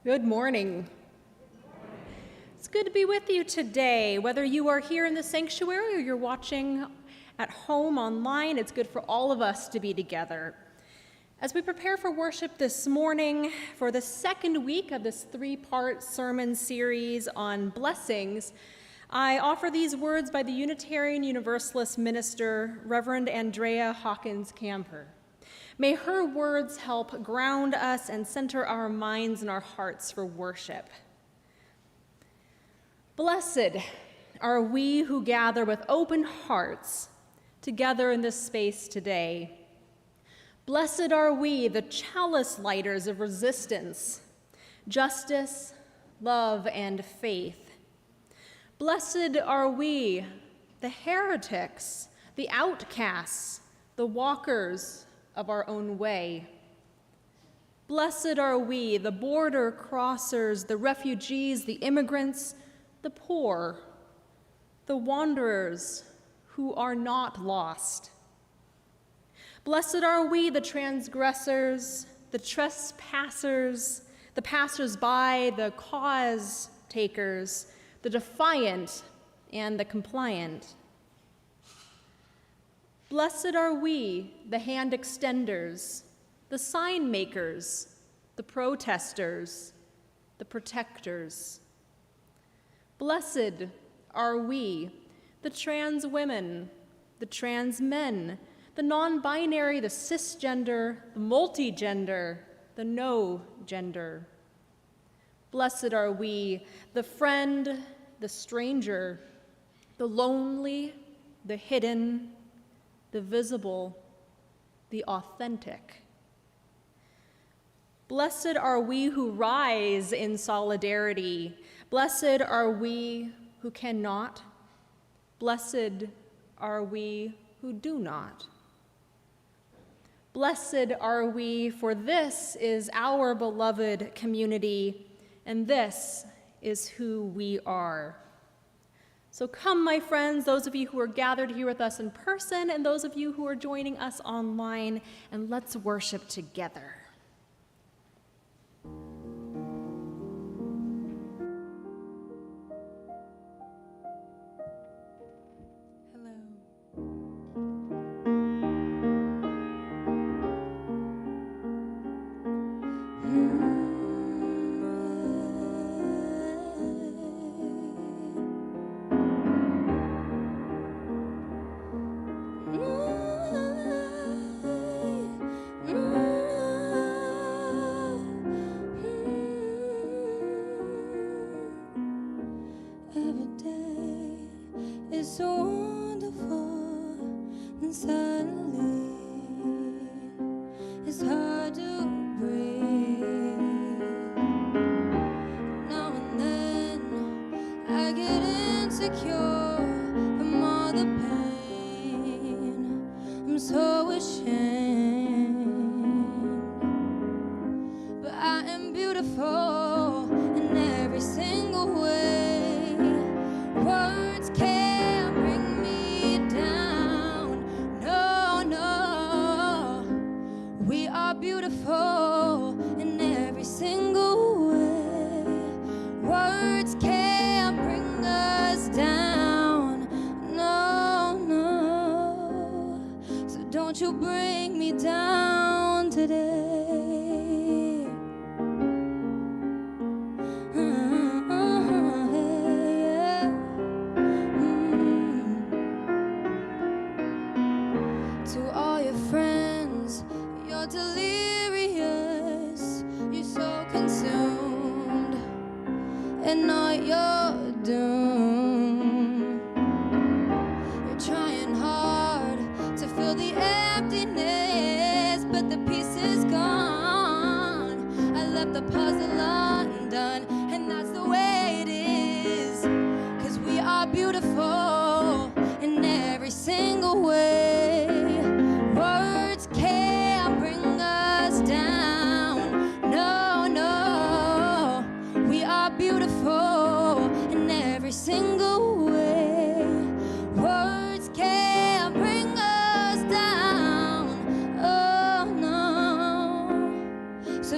Good morning. It's good to be with you today. Whether you are here in the sanctuary or you're watching at home online, it's good for all of us to be together. As we prepare for worship this morning, for the second week of this three-part sermon series on blessings, I offer these words by the Unitarian Universalist minister, Reverend Andrea Hawkins Camper. May her words help ground us and center our minds and our hearts for worship. Blessed are we who gather with open hearts together in this space today. Blessed are we, the chalice lighters of resistance, justice, love, and faith. Blessed are we, the heretics, the outcasts, the walkers of our own way. Blessed are we, the border crossers, the refugees, the immigrants, the poor, the wanderers who are not lost. Blessed are we, the transgressors, the trespassers, the passers-by, the cause takers, the defiant, and the compliant. Blessed are we, the hand extenders, the sign makers, the protesters, the protectors. Blessed are we, the trans women, the trans men, the non-binary, the cisgender, the multigender, the no gender. Blessed are we, the friend, the stranger, the lonely, the hidden, the visible, the authentic. Blessed are we who rise in solidarity. Blessed are we who cannot. Blessed are we who do not. Blessed are we, for this is our beloved community, and this is who we are. So come, my friends, those of you who are gathered here with us in person and those of you who are joining us online, and let's worship together.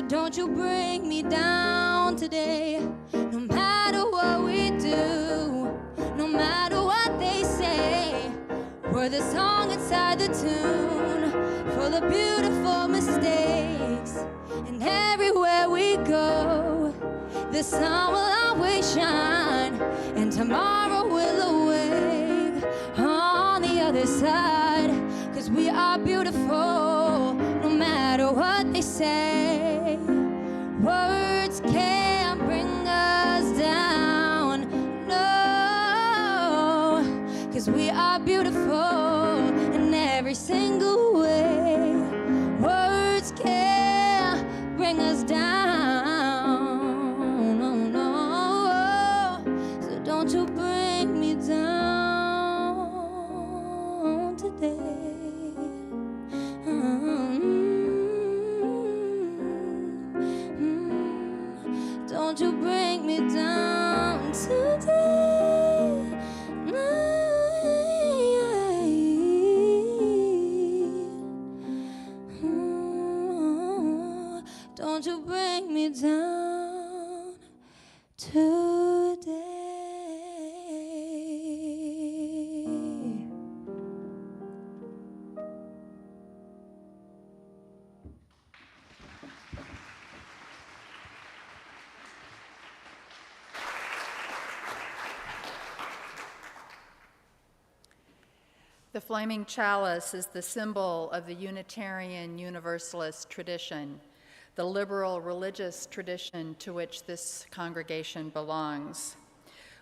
Don't you bring me down today. No matter what we do, no matter what they say, we're the song inside the tune, full of beautiful mistakes. And everywhere we go, the sun will always shine, and tomorrow will awake on the other side. 'Cause we are beautiful, no matter what they say. Words can't bring us down, no. 'Cause we are beautiful in every single way. Words can't bring us down, no, no. So don't you bring me down today. Don't you bring me down today. Don't you bring me down today. The flaming chalice is the symbol of the Unitarian Universalist tradition, the liberal religious tradition to which this congregation belongs.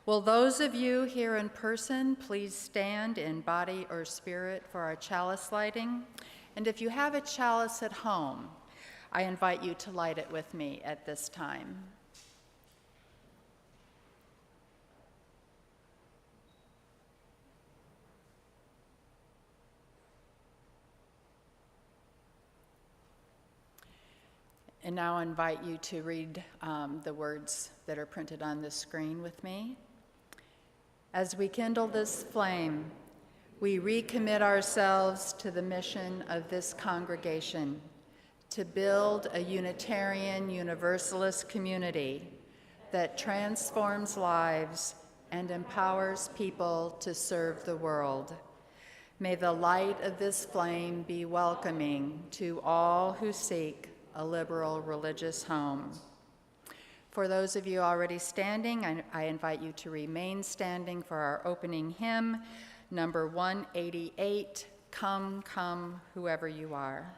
Will those of you here in person please stand in body or spirit for our chalice lighting? And if you have a chalice at home, I invite you to light it with me at this time. And now I invite you to read the words that are printed on the screen with me. As we kindle this flame, we recommit ourselves to the mission of this congregation to build a Unitarian Universalist community that transforms lives and empowers people to serve the world. May the light of this flame be welcoming to all who seek a liberal religious home. For those of you already standing, I invite you to remain standing for our opening hymn, number 188, Come, Come, Whoever You Are.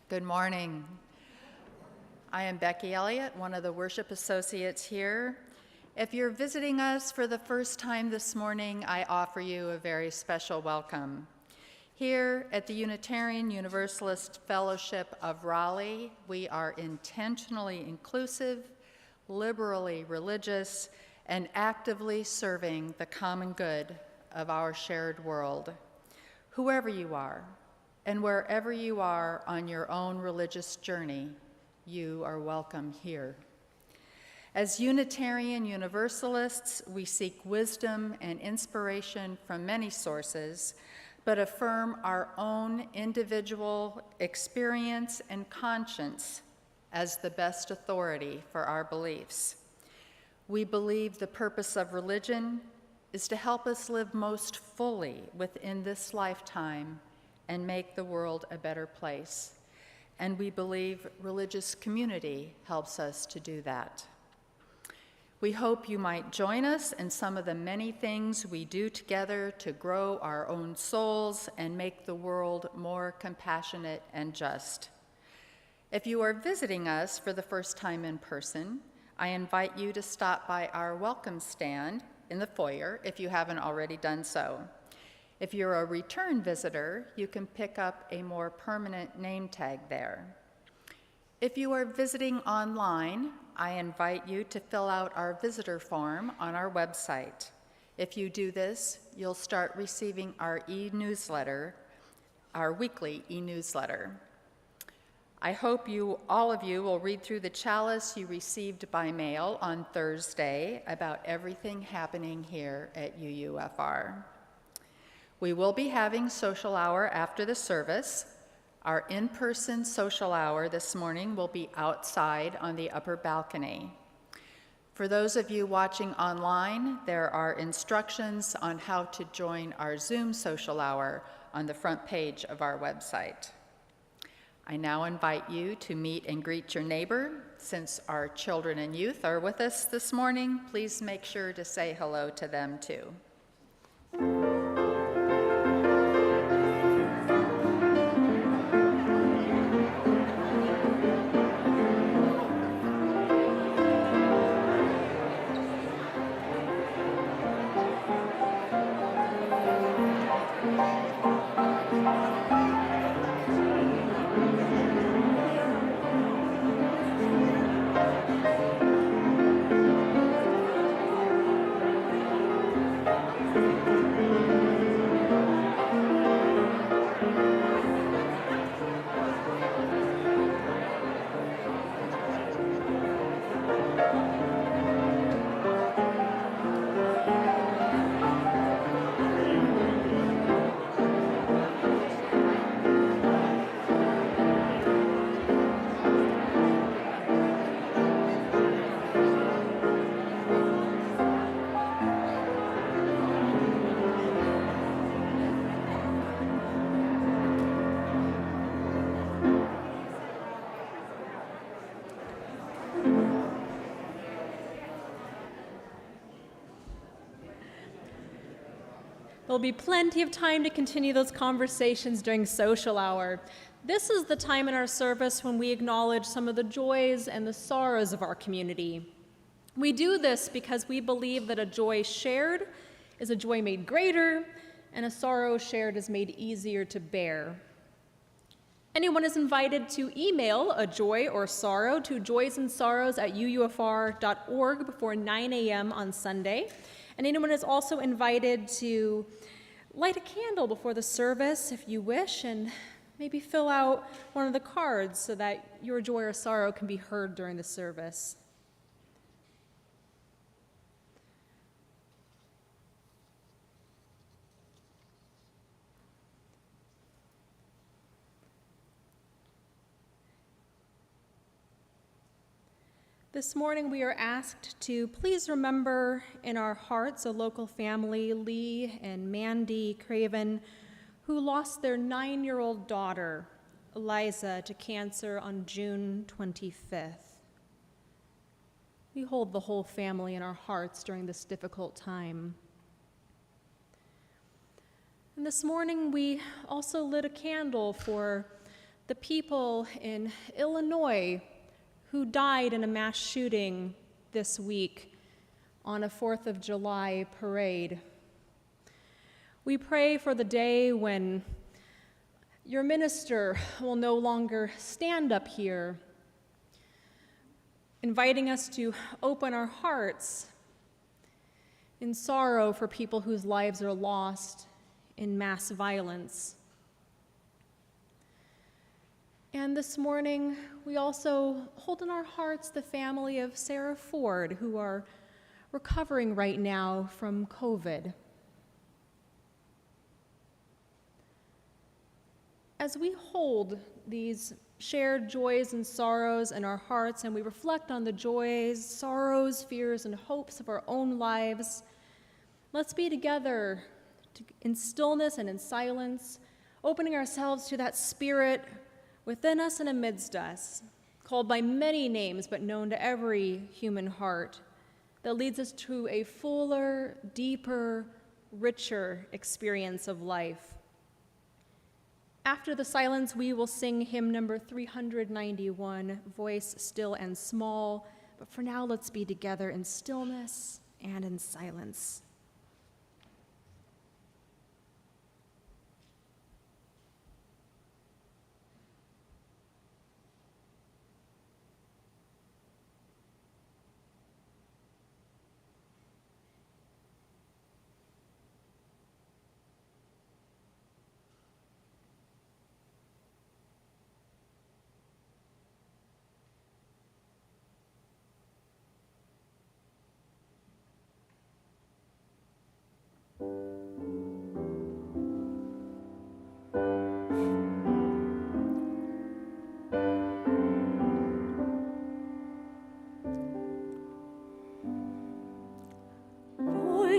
Good morning. I am Becky Elliott, one of the worship associates here. If you're visiting us for the first time this morning, I offer you a very special welcome. Here at the Unitarian Universalist Fellowship of Raleigh, we are intentionally inclusive, liberally religious, and actively serving the common good of our shared world. Whoever you are, and wherever you are on your own religious journey, you are welcome here. As Unitarian Universalists, we seek wisdom and inspiration from many sources, but affirm our own individual experience and conscience as the best authority for our beliefs. We believe the purpose of religion is to help us live most fully within this lifetime and make the world a better place. And we believe religious community helps us to do that. We hope you might join us in some of the many things we do together to grow our own souls and make the world more compassionate and just. If you are visiting us for the first time in person, I invite you to stop by our welcome stand in the foyer if you haven't already done so. If you're a return visitor, you can pick up a more permanent name tag there. If you are visiting online, I invite you to fill out our visitor form on our website. If you do this, you'll start receiving our e-newsletter, our weekly e-newsletter. I hope all of you will read through the chalice you received by mail on Thursday about everything happening here at UUFR. We will be having social hour after the service. Our in-person social hour this morning will be outside on the upper balcony. For those of you watching online, there are instructions on how to join our Zoom social hour on the front page of our website. I now invite you to meet and greet your neighbor. Since our children and youth are with us this morning, please make sure to say hello to them too. There'll be plenty of time to continue those conversations during social hour. This is the time in our service when we acknowledge some of the joys and the sorrows of our community. We do this because we believe that a joy shared is a joy made greater, and a sorrow shared is made easier to bear. Anyone is invited to email a joy or sorrow to joysandsorrows@uufr.org before 9 a.m. on Sunday. And anyone is also invited to light a candle before the service if you wish, and maybe fill out one of the cards so that your joy or sorrow can be heard during the service. This morning we are asked to please remember in our hearts a local family, Lee and Mandy Craven, who lost their 9-year-old daughter, Eliza, to cancer on June 25th. We hold the whole family in our hearts during this difficult time. And this morning we also lit a candle for the people in Illinois who died in a mass shooting this week on a 4th of July parade. We pray for the day when your minister will no longer stand up here, inviting us to open our hearts in sorrow for people whose lives are lost in mass violence. And this morning, we also hold in our hearts the family of Sarah Ford, who are recovering right now from COVID. As we hold these shared joys and sorrows in our hearts, and we reflect on the joys, sorrows, fears, and hopes of our own lives, Let's be together in stillness and in silence, opening ourselves to that spirit within us and amidst us, called by many names but known to every human heart, that leads us to a fuller, deeper, richer experience of life. After the silence, we will sing hymn number 391, Voice Still and Small. But for now, let's be together in stillness and in silence.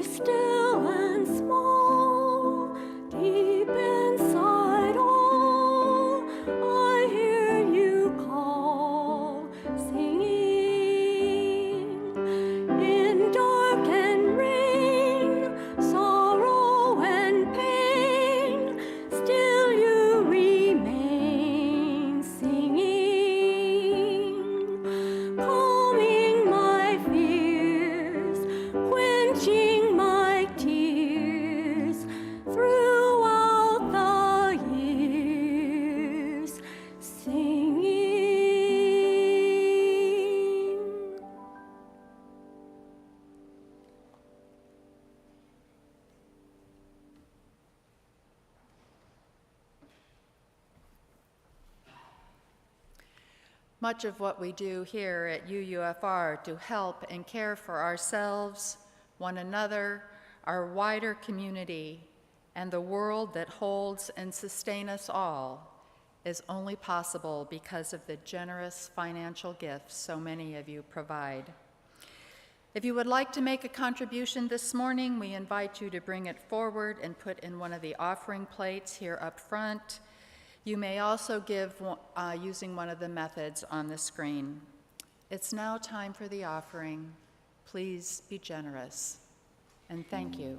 Still and small, deep inside all, I hear you call, singing. In dark and rain, sorrow and pain, still you remain, singing, calming my fears, quenching my tears throughout the years, singing. Much of what we do here at UUFR to help and care for ourselves, one another, our wider community, and the world that holds and sustains us all is only possible because of the generous financial gifts so many of you provide. If you would like to make a contribution this morning, we invite you to bring it forward and put in one of the offering plates here up front. You may also give using one of the methods on the screen. It's now time for the offering. Please be generous, and thank you.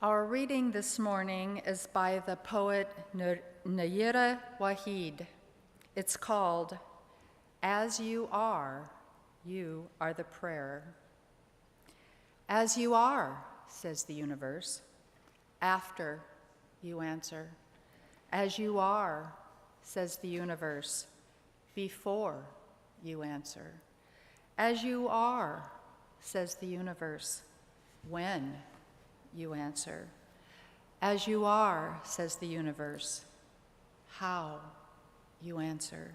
Our reading this morning is by the poet Nayira Wahid. It's called, As You Are the Prayer. As you are, says the universe, after you answer. As you are, says the universe, before you answer. As you are, says the universe, when you answer. As you are, says the universe. How, you answer.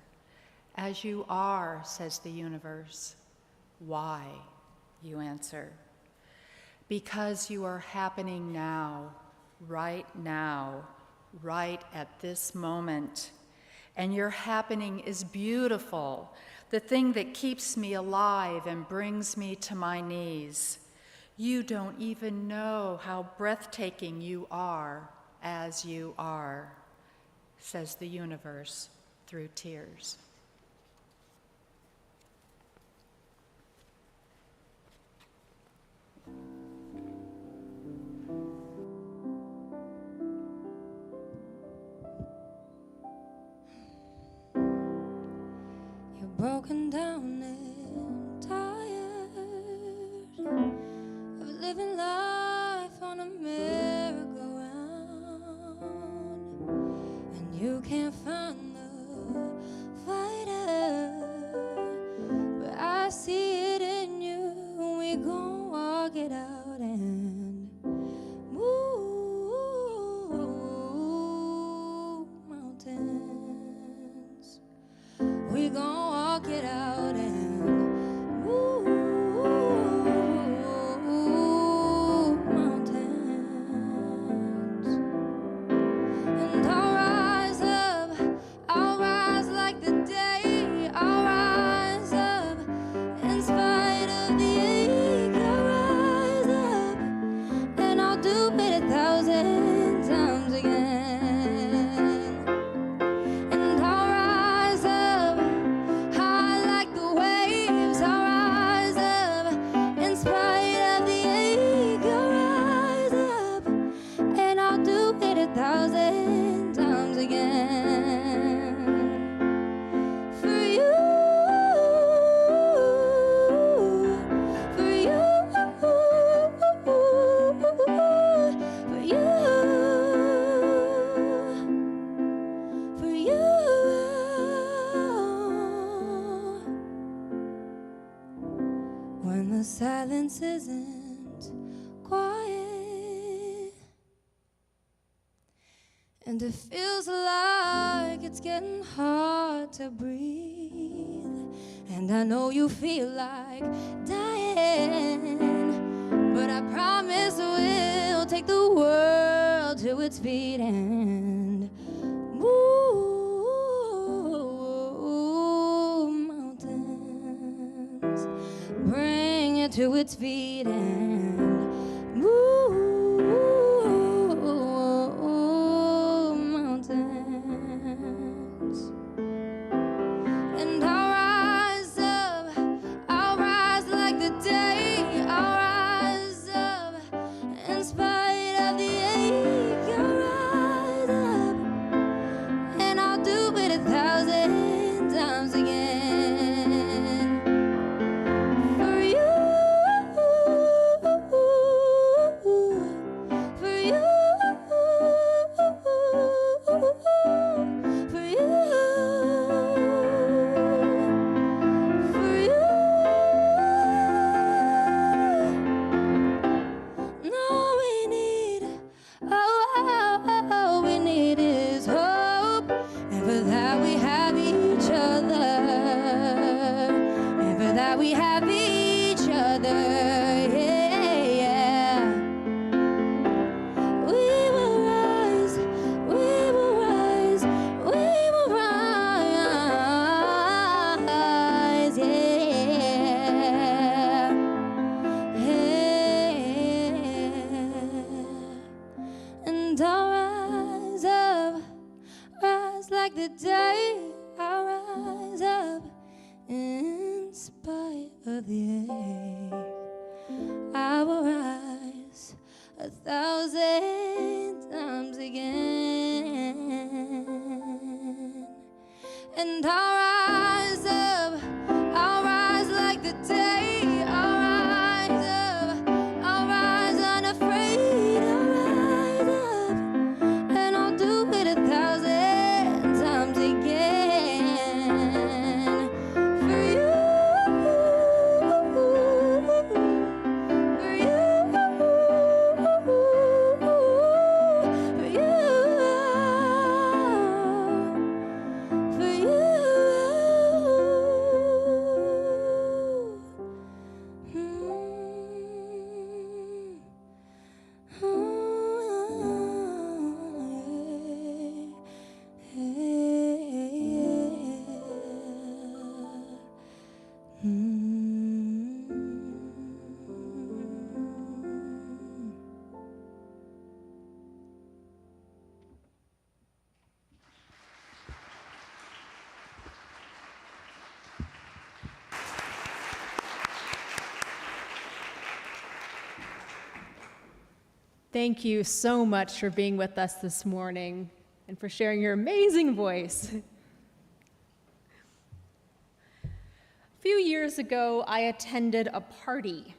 As you are, says the universe. Why, you answer. Because you are happening now, right at this moment. And your happening is beautiful, the thing that keeps me alive and brings me to my knees. You don't even know how breathtaking you are as you are, says the universe through tears. You're broken down and tired of living life on a merry-go-round, and you can't find the fighter, but I see it in you. We gon' walk it out and move mountains. We gon' walk it out and move mountains. And I'll rise like the day. I'll rise up in spite of the ache. I'll rise up and I'll do it 1,000 times again. And I'll rise up high like the waves. I'll rise up in spite of the ache. I'll rise up and I'll do it 1,000 times again. For you, for you, for you, for you. When the silence isn't quiet and it feels like it's getting hard to breathe, and I know you feel like dying, but I promise we'll take the world to its feet and move mountains. Bring it to its feet and move mountains. And I'll rise like the day. I'll rise up in spite of the ache. I'll rise up and I'll do it 1,000 times again. For you, for you, for you, for you. No, we need, oh, we need is hope, and for that we have each other, and for that we have each other, yeah. We will rise, we will rise, we will rise, yeah. And I'll rise up, rise like the day. I'll rise up in spite of the ache. I will rise 1,000 times again. And I'll rise up, I'll rise like the day. I'll rise unafraid. I'll rise up and I'll do it 1,000 times again. For you, for you, Thank you so much for being with us this morning and for sharing your amazing voice. A few years ago, I attended a party.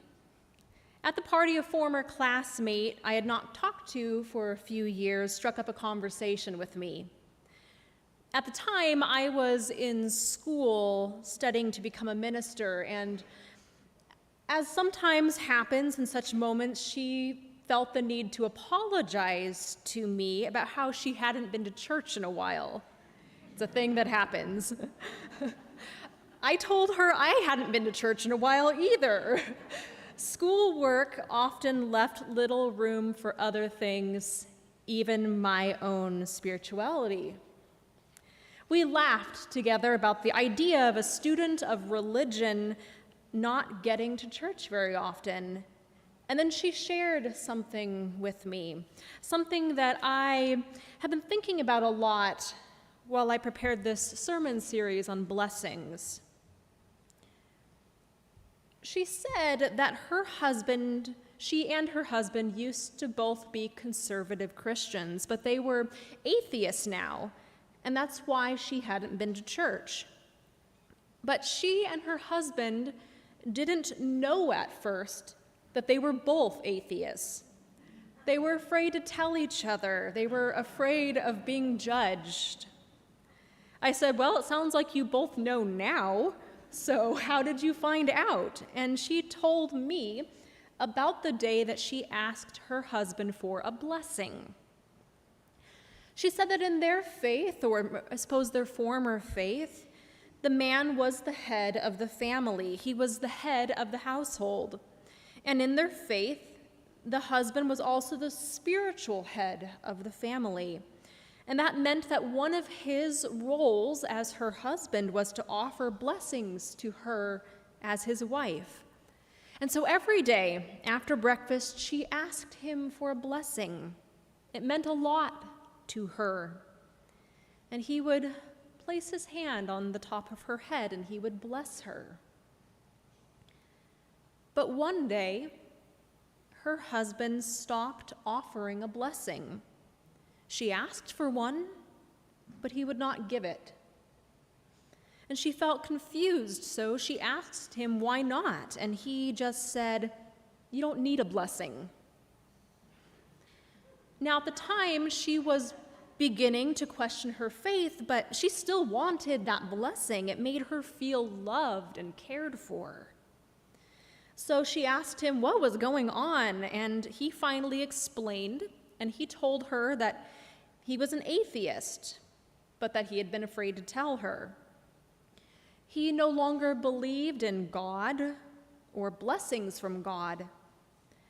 At the party, a former classmate I had not talked to for a few years struck up a conversation with me. At the time, I was in school studying to become a minister, and as sometimes happens in such moments, she felt the need to apologize to me about how she hadn't been to church in a while. It's a thing that happens. I told her I hadn't been to church in a while either. Schoolwork often left little room for other things, even my own spirituality. We laughed together about the idea of a student of religion not getting to church very often. And then she shared something with me, something that I have been thinking about a lot while I prepared this sermon series on blessings. She said that she and her husband used to both be conservative Christians, but they were atheists now, and that's why she hadn't been to church. But she and her husband didn't know at first that they were both atheists. They were afraid to tell each other. They were afraid of being judged. I said, well, it sounds like you both know now, so how did you find out? And she told me about the day that she asked her husband for a blessing. She said that in their faith, or I suppose their former faith, the man was the head of the family. He was the head of the household. And in their faith, the husband was also the spiritual head of the family. And that meant that one of his roles as her husband was to offer blessings to her as his wife. And so every day after breakfast, she asked him for a blessing. It meant a lot to her. And he would place his hand on the top of her head and he would bless her. But one day, her husband stopped offering a blessing. She asked for one, but he would not give it. And she felt confused, so she asked him why not, and he just said, "You don't need a blessing." Now, at the time, she was beginning to question her faith, but she still wanted that blessing. It made her feel loved and cared for. So she asked him what was going on, and he finally explained, and he told her that he was an atheist, but that he had been afraid to tell her. He no longer believed in God or blessings from God.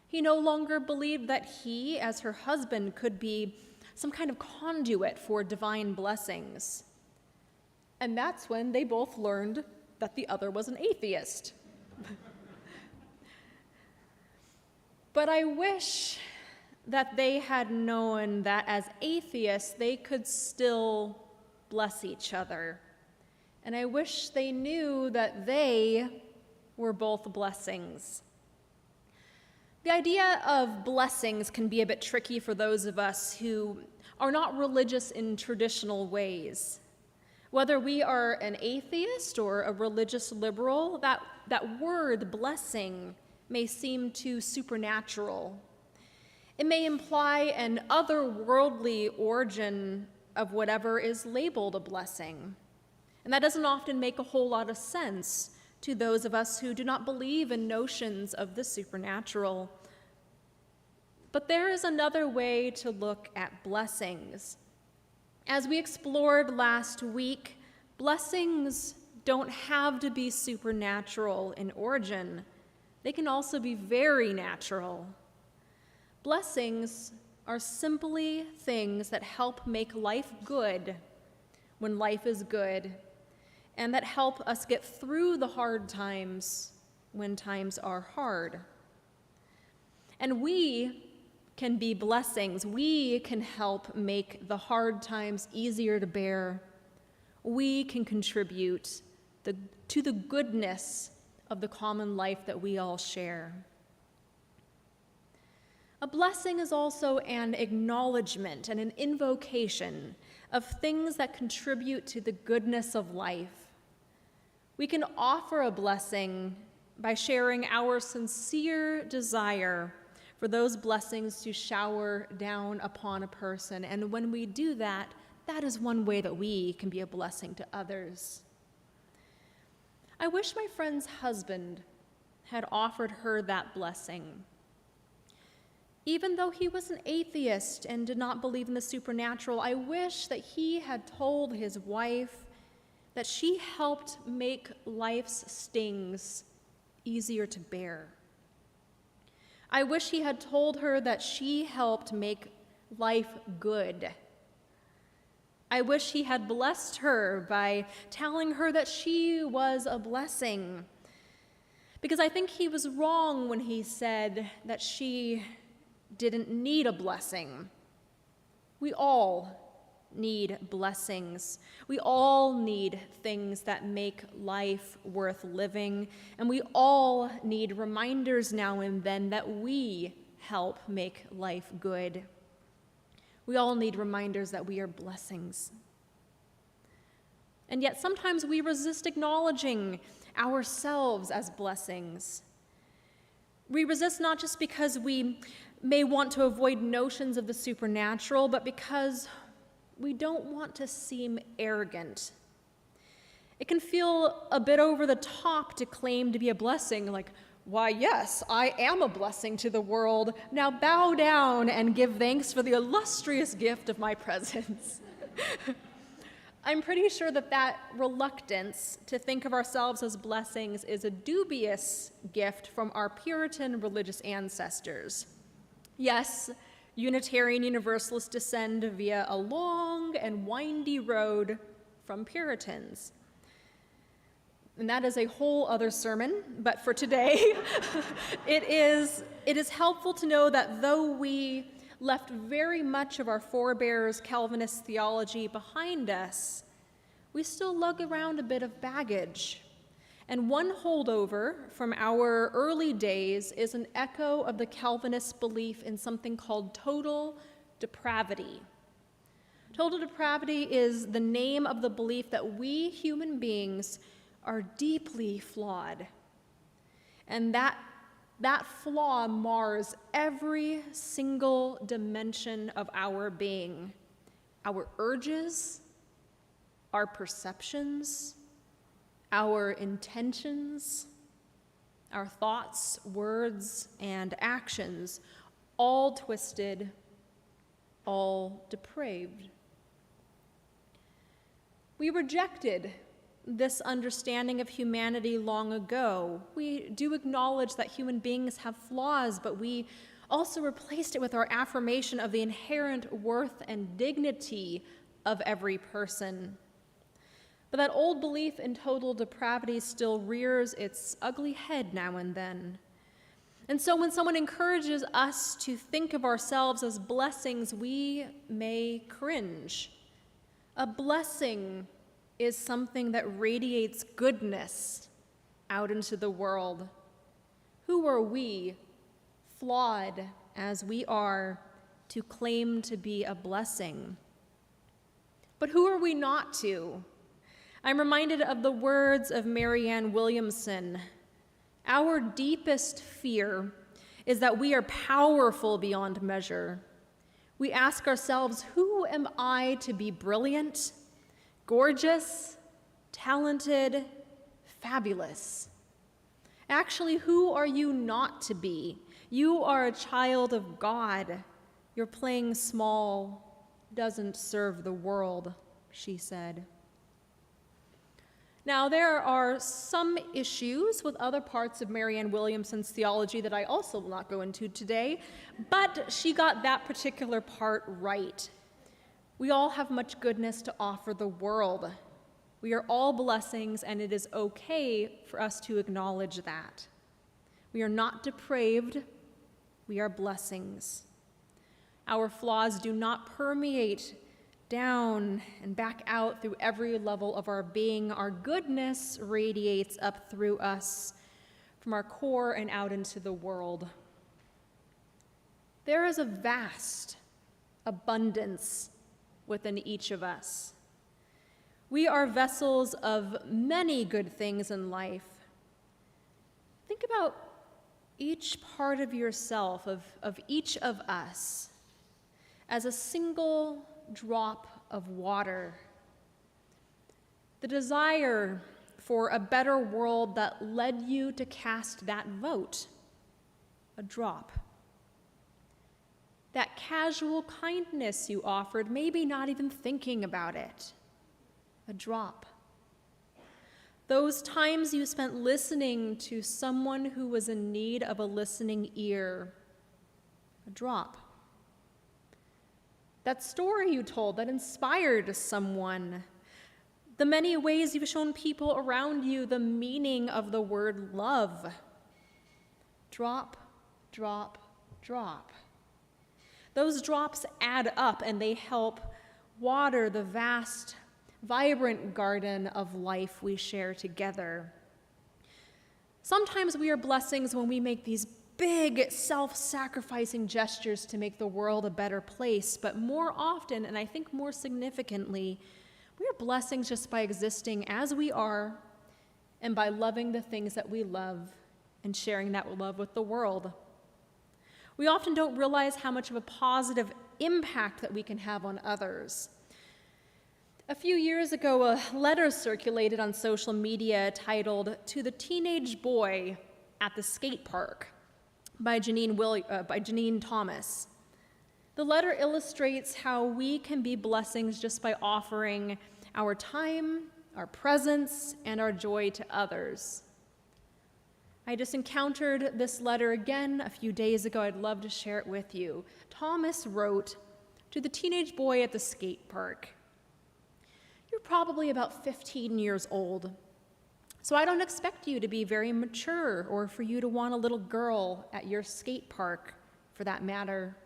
He no longer believed that he, as her husband, could be some kind of conduit for divine blessings. And that's when they both learned that the other was an atheist. But I wish that they had known that as atheists, they could still bless each other. And I wish they knew that they were both blessings. The idea of blessings can be a bit tricky for those of us who are not religious in traditional ways. Whether we are an atheist or a religious liberal, that word blessing may seem too supernatural. It may imply an otherworldly origin of whatever is labeled a blessing. And that doesn't often make a whole lot of sense to those of us who do not believe in notions of the supernatural. But there is another way to look at blessings. As we explored last week, blessings don't have to be supernatural in origin. They can also be very natural. Blessings are simply things that help make life good when life is good, and that help us get through the hard times when times are hard. And we can be blessings. We can help make the hard times easier to bear. We can contribute to the goodness of the common life that we all share. A blessing is also an acknowledgement and an invocation of things that contribute to the goodness of life. We can offer a blessing by sharing our sincere desire for those blessings to shower down upon a person. And when we do that, that is one way that we can be a blessing to others. I wish my friend's husband had offered her that blessing. Even though he was an atheist and did not believe in the supernatural, I wish that he had told his wife that she helped make life's stings easier to bear. I wish he had told her that she helped make life good. I wish he had blessed her by telling her that she was a blessing. Because I think he was wrong when he said that she didn't need a blessing. We all need blessings. We all need things that make life worth living, and we all need reminders now and then that we help make life good. We all need reminders that we are blessings. And yet sometimes we resist acknowledging ourselves as blessings. We resist not just because we may want to avoid notions of the supernatural, but because we don't want to seem arrogant. It can feel a bit over the top to claim to be a blessing, like, why, yes, I am a blessing to the world. Now bow down and give thanks for the illustrious gift of my presence. I'm pretty sure that reluctance to think of ourselves as blessings is a dubious gift from our Puritan religious ancestors. Yes, Unitarian Universalists descend via a long and windy road from Puritans. And that is a whole other sermon, but for today, it is helpful to know that though we left very much of our forebears' Calvinist theology behind us, we still lug around a bit of baggage. And one holdover from our early days is an echo of the Calvinist belief in something called total depravity. Total depravity is the name of the belief that we human beings are deeply flawed, and that flaw mars every single dimension of our being, our urges, our perceptions, our intentions, our thoughts, words, and actions, all twisted, all depraved. We rejected this understanding of humanity long ago. We do acknowledge that human beings have flaws, but we also replaced it with our affirmation of the inherent worth and dignity of every person. But that old belief in total depravity still rears its ugly head now and then. And so when someone encourages us to think of ourselves as blessings, we may cringe. A blessing is something that radiates goodness out into the world. Who are we, flawed as we are, to claim to be a blessing? But who are we not to? I'm reminded of the words of Marianne Williamson. Our deepest fear is that we are powerful beyond measure. We ask ourselves, who am I to be brilliant, gorgeous, talented, fabulous? Actually, who are you not to be? You are a child of God. Your playing small doesn't serve the world, she said. Now, there are some issues with other parts of Marianne Williamson's theology that I also will not go into today, but she got that particular part right. We all have much goodness to offer the world. We are all blessings, and it is okay for us to acknowledge that. We are not depraved, we are blessings. Our flaws do not permeate down and back out through every level of our being. Our goodness radiates up through us from our core and out into the world. There is a vast abundance within each of us. We are vessels of many good things in life. Think about each part of yourself, of each of us, as a single drop of water. The desire for a better world that led you to cast that vote, a drop. That casual kindness you offered, maybe not even thinking about it, a drop. Those times you spent listening to someone who was in need of a listening ear, a drop. That story you told that inspired someone, the many ways you've shown people around you the meaning of the word love, drop, drop, drop. Those drops add up and they help water the vast, vibrant garden of life we share together. Sometimes we are blessings when we make these big self-sacrificing gestures to make the world a better place, but more often, and I think more significantly, we are blessings just by existing as we are and by loving the things that we love and sharing that love with the world. We often don't realize how much of a positive impact that we can have on others. A few years ago, a letter circulated on social media titled "To the Teenage Boy at the Skate Park" by Janine Thomas. The letter illustrates how we can be blessings just by offering our time, our presence, and our joy to others. I just encountered this letter again a few days ago. I'd love to share it with you. Thomas wrote, "To the teenage boy at the skate park. You're probably about 15 years old, so I don't expect you to be very mature or for you to want a little girl at your skate park, for that matter.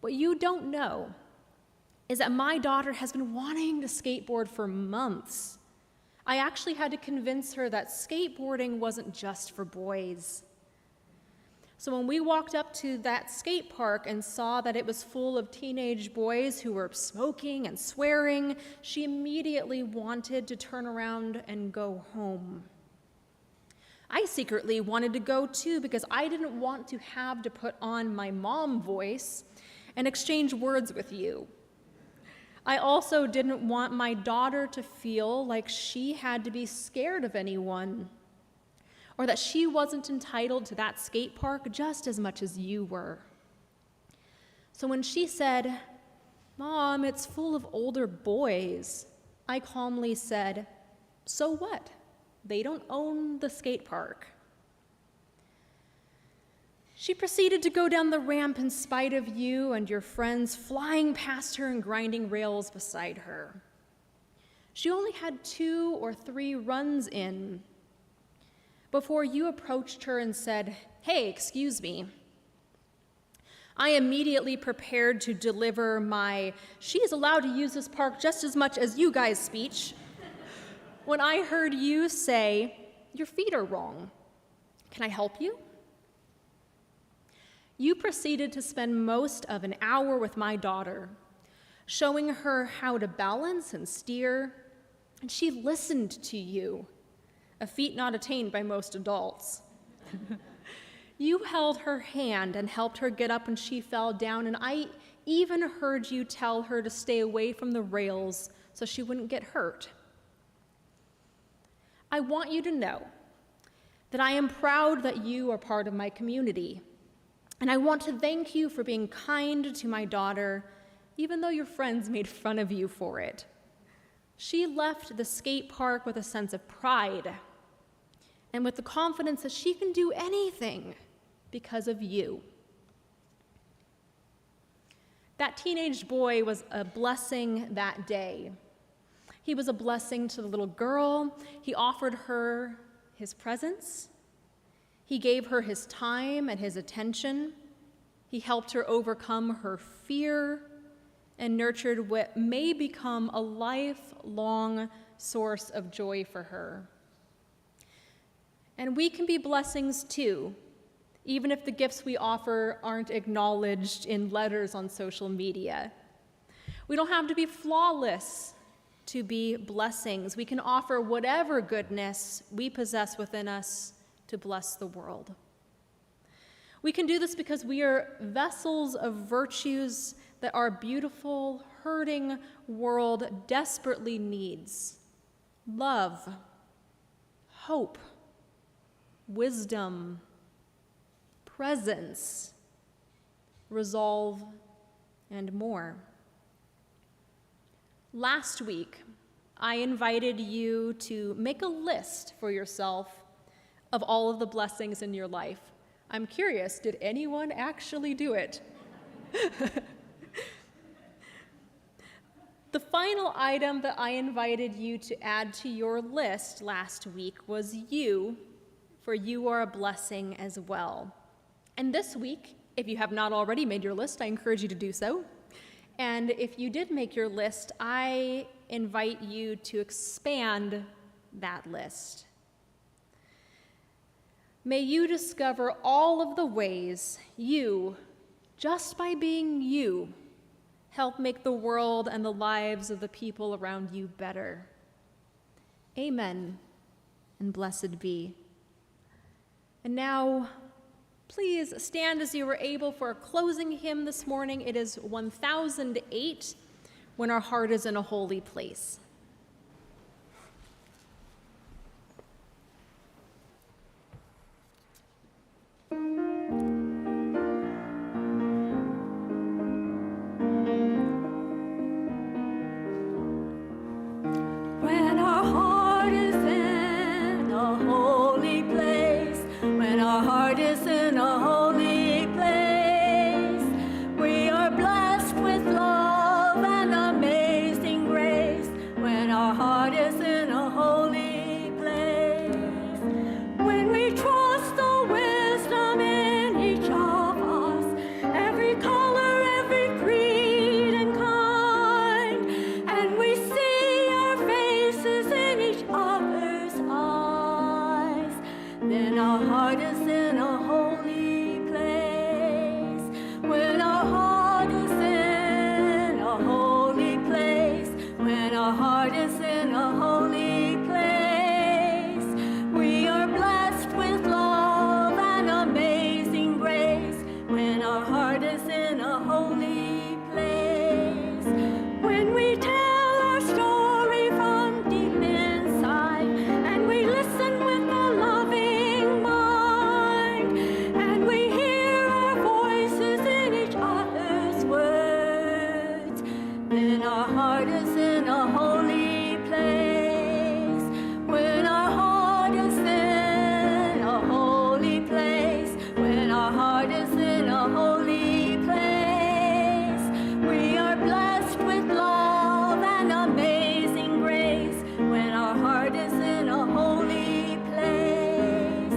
What you don't know is that my daughter has been wanting to skateboard for months. I actually had to convince her that skateboarding wasn't just for boys. So when we walked up to that skate park and saw that it was full of teenage boys who were smoking and swearing, she immediately wanted to turn around and go home. I secretly wanted to go too because I didn't want to have to put on my mom voice and exchange words with you. I also didn't want my daughter to feel like she had to be scared of anyone, or that she wasn't entitled to that skate park just as much as you were. So when she said, "Mom, it's full of older boys," I calmly said, "So what? They don't own the skate park." She proceeded to go down the ramp in spite of you and your friends flying past her and grinding rails beside her. She only had 2 or 3 runs in before you approached her and said, "Hey, excuse me." I immediately prepared to deliver my "she is allowed to use this park just as much as you guys" speech when I heard you say, "Your feet are wrong. Can I help you?" You proceeded to spend most of an hour with my daughter, showing her how to balance and steer, and she listened to you, a feat not attained by most adults. You held her hand and helped her get up when she fell down, and I even heard you tell her to stay away from the rails so she wouldn't get hurt. I want you to know that I am proud that you are part of my community. And I want to thank you for being kind to my daughter, even though your friends made fun of you for it. She left the skate park with a sense of pride and with the confidence that she can do anything because of you. That teenage boy was a blessing that day. He was a blessing to the little girl. He offered her his presence. He gave her his time and his attention. He helped her overcome her fear and nurtured what may become a lifelong source of joy for her. And we can be blessings too, even if the gifts we offer aren't acknowledged in letters on social media. We don't have to be flawless to be blessings. We can offer whatever goodness we possess within us to bless the world. We can do this because we are vessels of virtues that our beautiful, hurting world desperately needs. Love, hope, wisdom, presence, resolve, and more. Last week, I invited you to make a list for yourself of all of the blessings in your life. I'm curious, did anyone actually do it? The final item that I invited you to add to your list last week was you, for you are a blessing as well. And this week, if you have not already made your list, I encourage you to do so. And if you did make your list, I invite you to expand that list. May you discover all of the ways you, just by being you, help make the world and the lives of the people around you better. Amen, and blessed be. And now, please stand as you are able for a closing hymn this morning. It is 1008, When Our Heart is in a Holy Place. When our heart is in a holy place, when our heart is in a holy place, we are blessed with love and amazing grace. When our heart is in a holy place, when we trust the wisdom in each of us, every color, every creed and kind, and we see our faces in each other's eyes, then our heart is in a holy place. When our heart is in a holy place, when our heart is in a holy place, we are blessed with love and amazing grace. When our heart is in a holy place, when we tell our story from deep inside, and we listen with a loving mind, and we hear our voices in each other's words, then our heart is in a holy place. When our heart is in a holy place, when our heart is in a holy place, we are blessed with love and amazing grace. When our heart is in a holy place,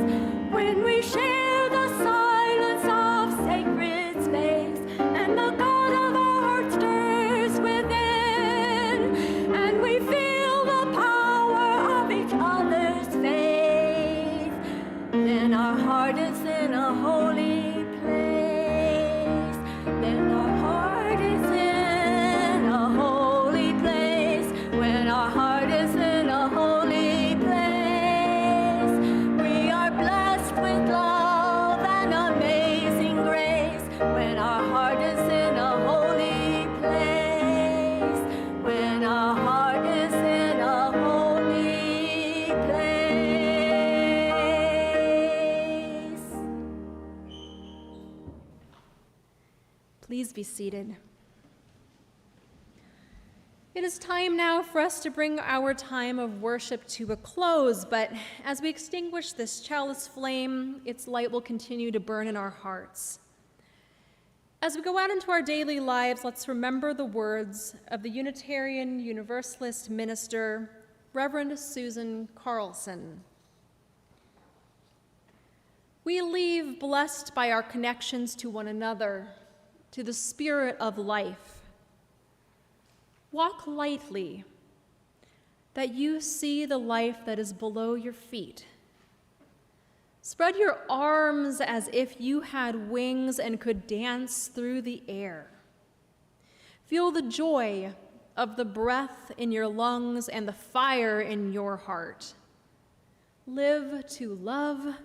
when we share the silence of sacred space, and the God of our heart stirs within, and we feel the power of each other's faith, then our heart is in a holy place. Then our heart is in a holy place. When our heart is in a holy place, we are blessed with love and amazing grace. When our heart is in a holy place, when our heart is in a holy place. Please be seated. It is time now for us to bring our time of worship to a close, but as we extinguish this chalice flame, its light will continue to burn in our hearts. As we go out into our daily lives, let's remember the words of the Unitarian Universalist minister, Reverend Susan Carlson. We leave blessed by our connections to one another, to the spirit of life. Walk lightly, that you see the life that is below your feet. Spread your arms as if you had wings and could dance through the air. Feel the joy of the breath in your lungs and the fire in your heart. Live to love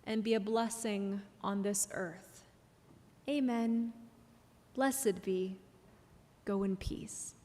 and be a blessing on this earth. Amen. Blessed be. Go in peace.